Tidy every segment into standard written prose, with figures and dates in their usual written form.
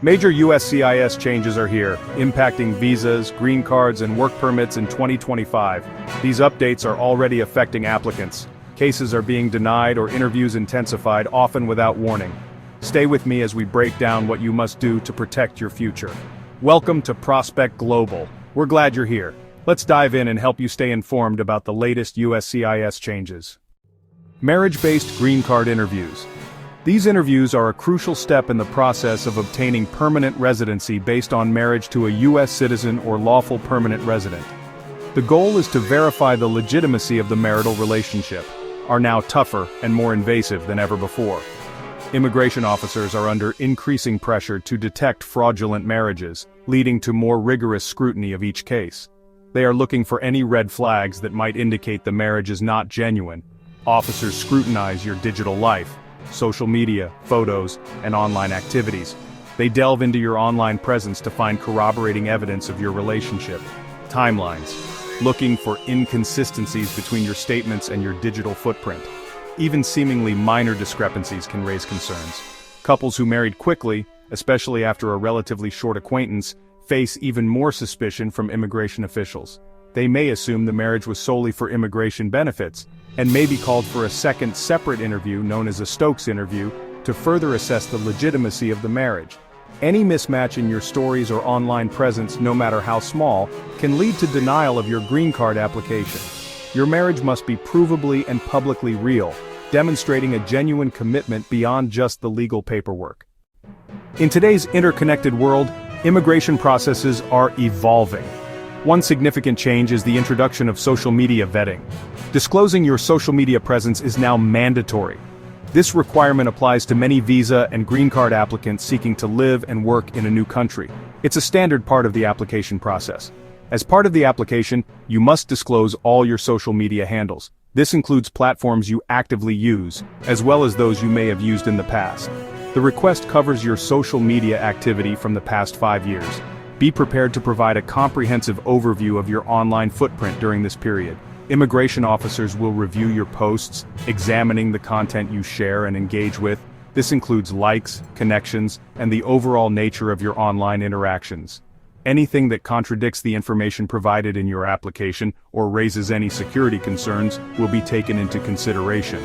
Major USCIS changes are here, impacting visas, green cards, and work permits in 2025. These updates are already affecting applicants. Cases are being denied or interviews intensified, often without warning. Stay with me as we break down what you must do to protect your future. Welcome to Prospect Global. We're glad you're here. Let's dive in and help you stay informed about the latest USCIS changes. Marriage-based green card interviews. These interviews are a crucial step in the process of obtaining permanent residency based on marriage to a U.S. citizen or lawful permanent resident. The goal is to verify the legitimacy of the marital relationship, are now tougher and more invasive than ever before. Immigration officers are under increasing pressure to detect fraudulent marriages, leading to more rigorous scrutiny of each case. They are looking for any red flags that might indicate the marriage is not genuine. Officers scrutinize your digital life, social media, photos, and online activities. They delve into your online presence to find corroborating evidence of your relationship. Timelines. Looking for inconsistencies between your statements and your digital footprint. Even seemingly minor discrepancies can raise concerns. Couples who married quickly, especially after a relatively short acquaintance, face even more suspicion from immigration officials. They may assume the marriage was solely for immigration benefits, and may be called for a second separate interview known as a Stokes interview to further assess the legitimacy of the marriage. Any mismatch in your stories or online presence, no matter how small, can lead to denial of your green card application. Your marriage must be provably and publicly real, demonstrating a genuine commitment beyond just the legal paperwork. In today's interconnected world, immigration processes are evolving. One significant change is the introduction of social media vetting. Disclosing your social media presence is now mandatory. This requirement applies to many visa and green card applicants seeking to live and work in a new country. It's a standard part of the application process. As part of the application, you must disclose all your social media handles. This includes platforms you actively use, as well as those you may have used in the past. The request covers your social media activity from the past 5 years. Be prepared to provide a comprehensive overview of your online footprint during this period. Immigration officers will review your posts, examining the content you share and engage with. This includes likes, connections, and the overall nature of your online interactions. Anything that contradicts the information provided in your application or raises any security concerns will be taken into consideration.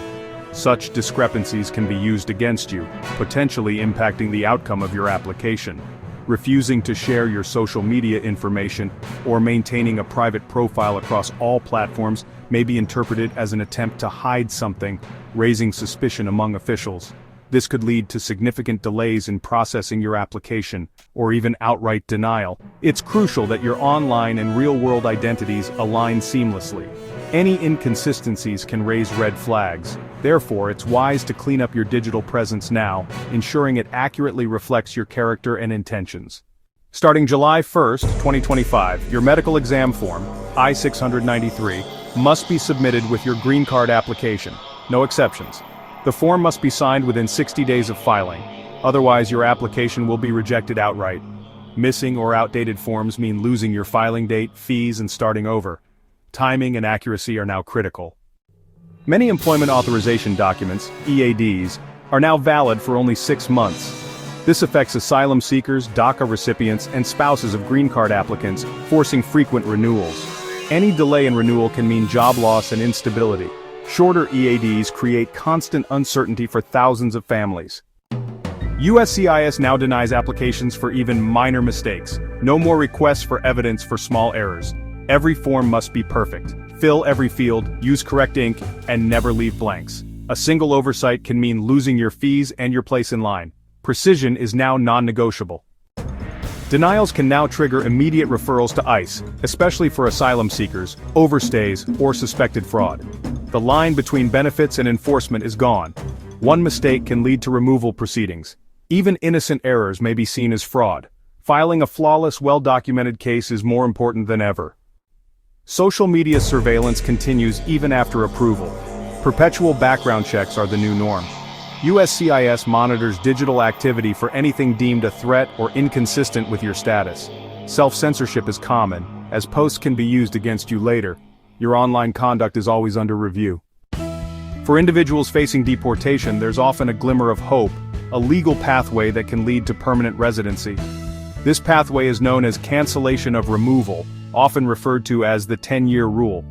Such discrepancies can be used against you, potentially impacting the outcome of your application. Refusing to share your social media information or maintaining a private profile across all platforms may be interpreted as an attempt to hide something, raising suspicion among officials. This could lead to significant delays in processing your application, or even outright denial. It's crucial that your online and real-world identities align seamlessly. Any inconsistencies can raise red flags. Therefore, it's wise to clean up your digital presence now, ensuring it accurately reflects your character and intentions. Starting July 1st, 2025, your medical exam form, I-693, must be submitted with your green card application. No exceptions. The form must be signed within 60 days of filing. Otherwise, your application will be rejected outright. Missing or outdated forms mean losing your filing date, fees, and starting over. Timing and accuracy are now critical. Many employment authorization documents, EADs, are now valid for only 6 months. This affects asylum seekers, DACA recipients, and spouses of green card applicants, forcing frequent renewals. Any delay in renewal can mean job loss and instability. Shorter EADs create constant uncertainty for thousands of families. USCIS now denies applications for even minor mistakes. No more requests for evidence for small errors. Every form must be perfect. Fill every field, use correct ink, and never leave blanks. A single oversight can mean losing your fees and your place in line. Precision is now non-negotiable. Denials can now trigger immediate referrals to ICE, especially for asylum seekers, overstays, or suspected fraud. The line between benefits and enforcement is gone. One mistake can lead to removal proceedings. Even innocent errors may be seen as fraud. Filing a flawless, well-documented case is more important than ever. Social media surveillance continues even after approval. Perpetual background checks are the new norm. USCIS monitors digital activity for anything deemed a threat or inconsistent with your status. Self-censorship is common, as posts can be used against you later. Your online conduct is always under review. For individuals facing deportation, there's often a glimmer of hope. a legal pathway that can lead to permanent residency. This pathway is known as cancellation of removal, often referred to as the 10-year rule.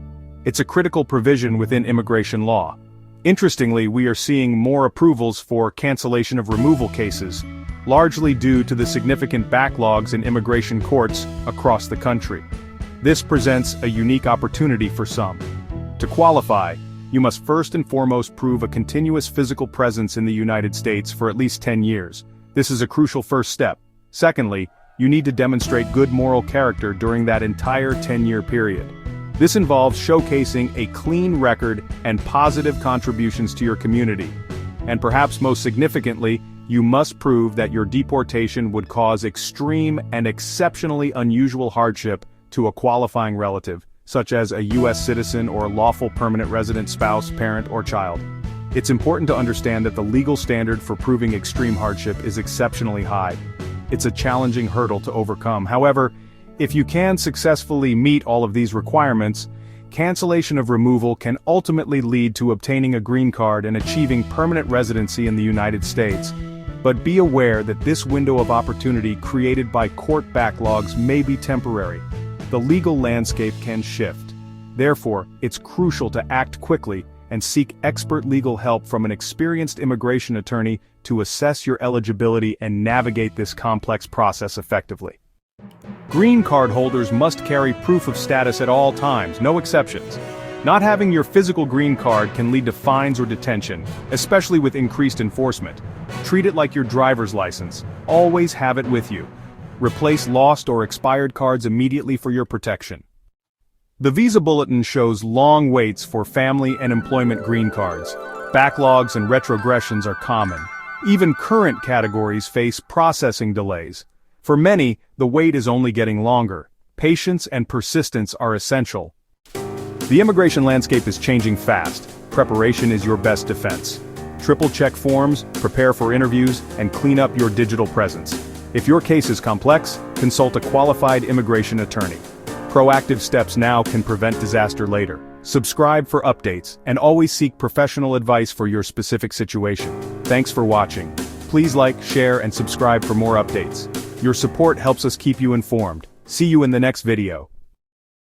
It's a critical provision within immigration law. Interestingly, we are seeing more approvals for cancellation of removal cases, largely due to the significant backlogs in immigration courts across the country. This presents a unique opportunity for some. To qualify, you must first and foremost prove a continuous physical presence in the United States for at least 10 years. This is a crucial first step. Secondly, you need to demonstrate good moral character during that entire 10-year period. This involves showcasing a clean record and positive contributions to your community. And perhaps most significantly, you must prove that your deportation would cause extreme and exceptionally unusual hardship to a qualifying relative, such as a U.S. citizen or lawful permanent resident spouse, parent, or child. It's important to understand that the legal standard for proving extreme hardship is exceptionally high. It's a challenging hurdle to overcome. However, if you can successfully meet all of these requirements, cancellation of removal can ultimately lead to obtaining a green card and achieving permanent residency in the United States. But be aware that this window of opportunity created by court backlogs may be temporary. The legal landscape can shift. Therefore, it's crucial to act quickly and seek expert legal help from an experienced immigration attorney to assess your eligibility and navigate this complex process effectively. Green card holders must carry proof of status at all times, no exceptions. Not having your physical green card can lead to fines or detention, especially with increased enforcement. Treat it like your driver's license. Always have it with you. Replace lost or expired cards immediately for your protection. The Visa Bulletin shows long waits for family and employment green cards. Backlogs and retrogressions are common. Even current categories face processing delays. For many, the wait is only getting longer. Patience and persistence are essential. The immigration landscape is changing fast. Preparation is your best defense. Triple-check forms, prepare for interviews, and clean up your digital presence. If your case is complex, consult a qualified immigration attorney. Proactive steps now can prevent disaster later. Subscribe for updates, and always seek professional advice for your specific situation. Thanks for watching. Please like, share, and subscribe for more updates. Your support helps us keep you informed. See you in the next video.